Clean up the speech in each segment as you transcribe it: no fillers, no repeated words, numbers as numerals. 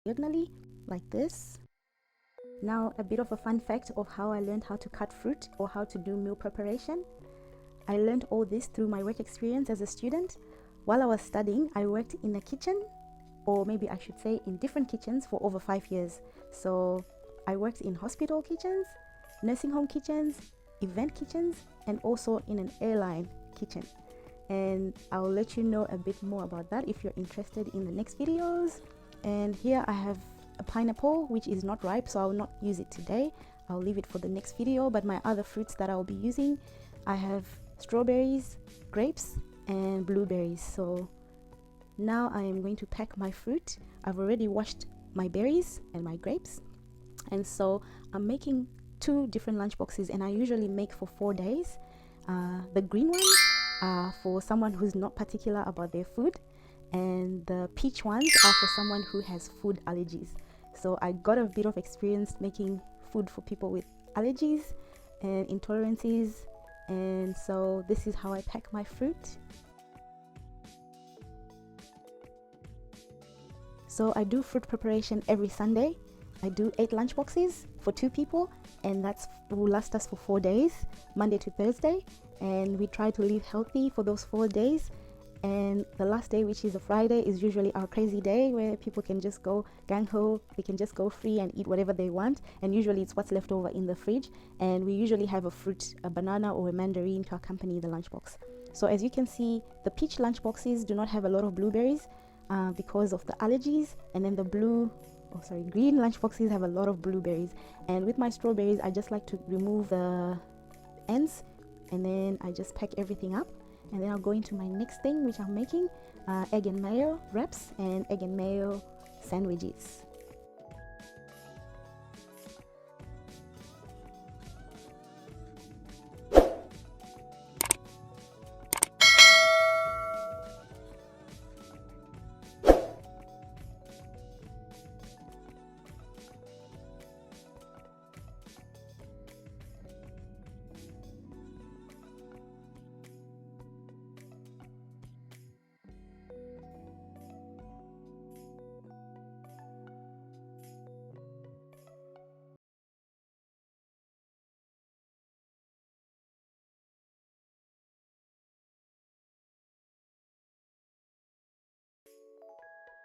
Diagonally like this. Now a bit of a fun fact of how I learned how to cut fruit or how to do meal preparation. I learned all this through my work experience as a student. While I was studying, I worked in a kitchen, or maybe I should say in different kitchens, for over 5 years. So I worked in hospital kitchens, nursing home kitchens, event kitchens, and also in an airline kitchen. And I'll let you know a bit more about that if you're interested in the next videos. And here I have a pineapple which is not ripe, so I will not use it today. I'll leave it for the next video. But my other fruits that I'll be using, I have strawberries, grapes, and blueberries. So now I am going to pack my fruit. I've already washed my berries and my grapes, and so I'm making 2 different lunch boxes, and I usually make for 4 days. The green ones are for someone who's not particular about their food, and the peach ones are for someone who has food allergies. So I got a bit of experience making food for people with allergies and intolerances, and so this is how I pack my fruit. So I do fruit preparation every Sunday. I do 8 lunch boxes for 2 people, and that will last us for 4 days, Monday to Thursday, and we try to live healthy for those 4 days. And the last day, which is a Friday, is usually our crazy day where people can just go gang-ho, they can just go free and eat whatever they want, and usually it's what's left over in the fridge, and we usually have a fruit, a banana or a mandarin to accompany the lunchbox. So as you can see, the peach lunch boxes do not have a lot of blueberries because of the allergies, and then the green lunch boxes have a lot of blueberries. And with my strawberries, I just like to remove the ends, and then I just pack everything up. And then I'll go into my next thing, which I'm making egg and mayo wraps and egg and mayo sandwiches.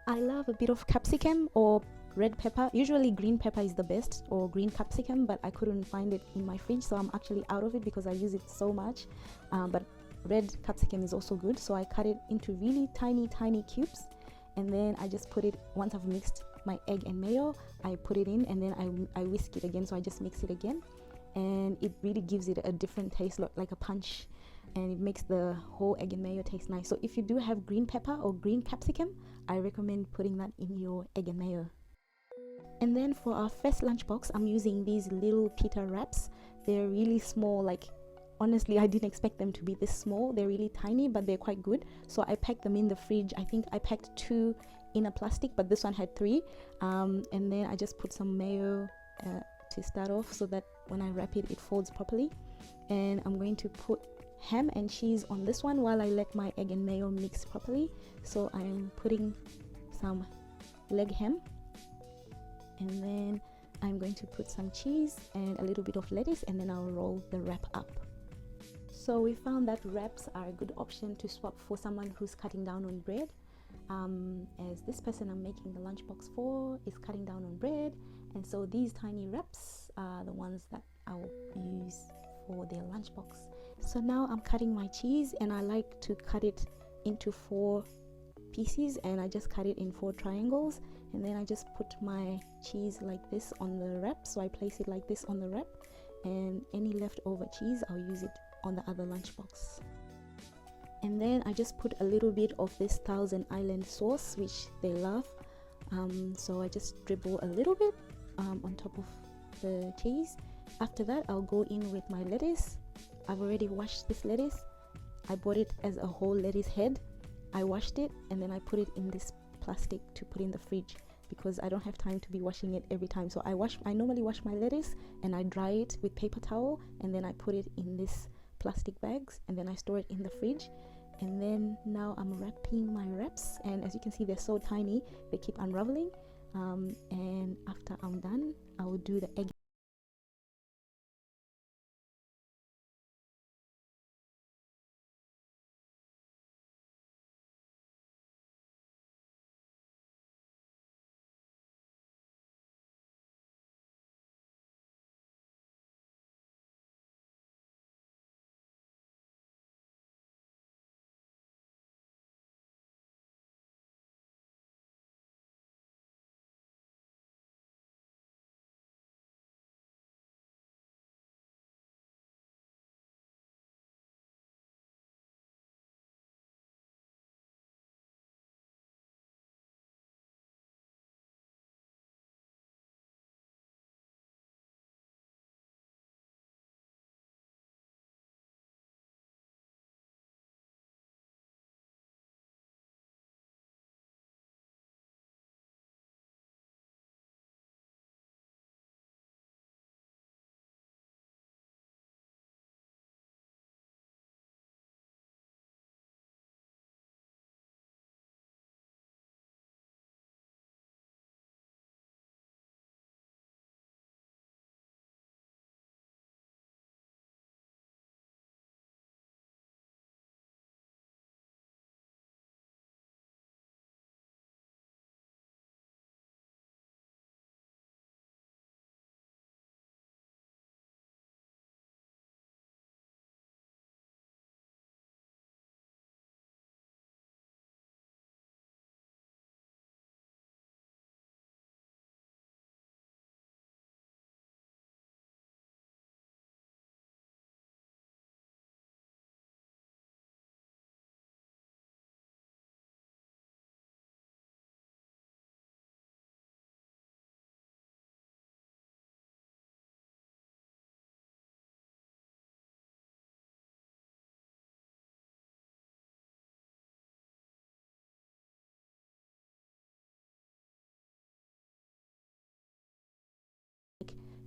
I love a bit of capsicum or red pepper. Usually green pepper is the best, or green capsicum, but I couldn't find it in my fridge, so I'm actually out of it because I use it so much. But red capsicum is also good, so I cut it into really tiny cubes, and then I just put it, once I've mixed my egg and mayo, I put it in, and then I whisk it again. So I just mix it again, and it really gives it a different taste, like a punch, and it makes the whole egg and mayo taste nice. So if you do have green pepper or green capsicum, I recommend putting that in your egg and mayo. And then for our first lunchbox, I'm using these little pita wraps. They're really small, like honestly I didn't expect them to be this small. They're really tiny, but they're quite good. So I packed them in the fridge. I think I packed 2 in a plastic, but this one had 3, and then I just put some mayo to start off, so that when I wrap it, it folds properly. And I'm going to put ham and cheese on this one while I let my egg and mayo mix properly. So I'm putting some leg ham, and then I'm going to put some cheese and a little bit of lettuce, and then I'll roll the wrap up. So we found that wraps are a good option to swap for someone who's cutting down on bread. as this person I'm making the lunchbox for is cutting down on bread, and so these tiny wraps are the ones that I'll use for their lunchbox. So now I'm cutting my cheese, and I like to cut it into 4 pieces, and I just cut it in 4 triangles, and then I just put my cheese like this on the wrap. So I place it like this on the wrap, and any leftover cheese I'll use it on the other lunchbox. And then I just put a little bit of this Thousand Island sauce, which they love, so I just dribble a little bit on top of the cheese. After that, I'll go in with my lettuce. I've already washed this lettuce. I bought it as a whole lettuce head. I washed it, and then I put it in this plastic to put in the fridge because I don't have time to be washing it every time. So I normally wash my lettuce and I dry it with paper towel, and then I put it in this plastic bags, and then I store it in the fridge. And then now I'm wrapping my wraps, and as you can see, they're so tiny, they keep unraveling. And after I'm done, I will do the egg.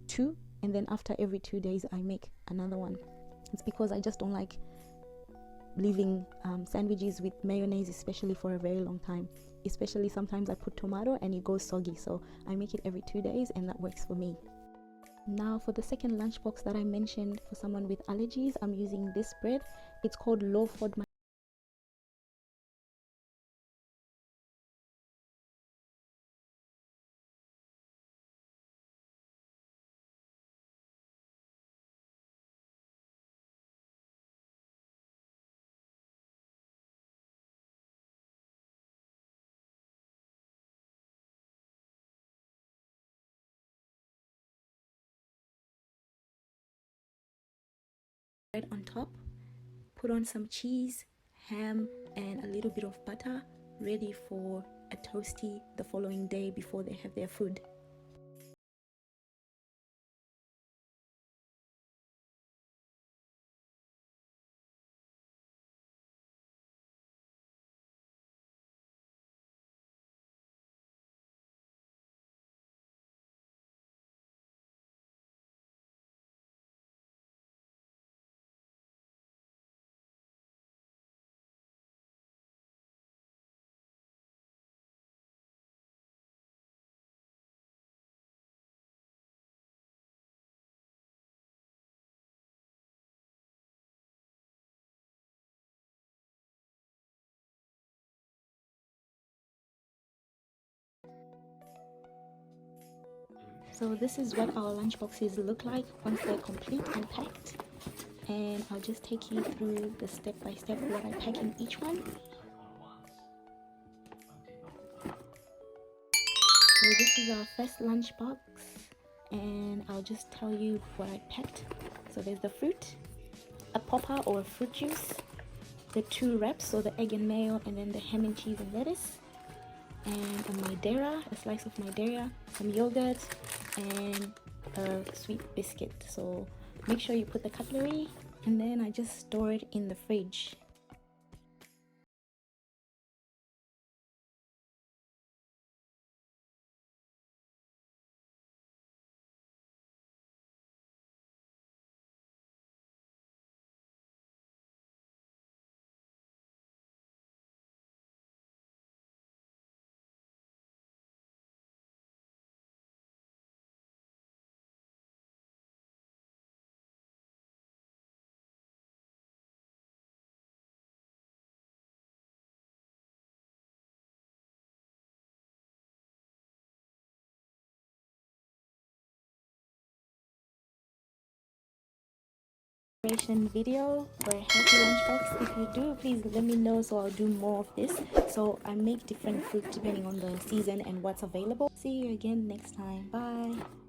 Two, and then after every 2 days I make another one. It's because I just don't like leaving sandwiches with mayonnaise, especially for a very long time. Especially sometimes I put tomato and it goes soggy, so I make it every 2 days, and that works for me. Now for the second lunchbox that I mentioned for someone with allergies, I'm using this bread. It's called low FODMAP. Bread on top, put on some cheese, ham, and a little bit of butter, ready for a toasty the following day before they have their food. So this is what our lunchboxes look like once they're complete and packed, and I'll just take you through the step by step what I pack in each one. So this is our first lunchbox, and I'll just tell you what I packed. So there's the fruit, a popper or a fruit juice, the 2 wraps, so the egg and mayo, and then the ham and cheese and lettuce, and a Madeira, a slice of Madeira, some yogurt, and a sweet biscuit. So make sure you put the cutlery, and then I just store it in the fridge. Video for a healthy lunchbox. If you do, please let me know so I'll do more of this. So I make different fruit depending on the season and what's available. See you again next time. Bye.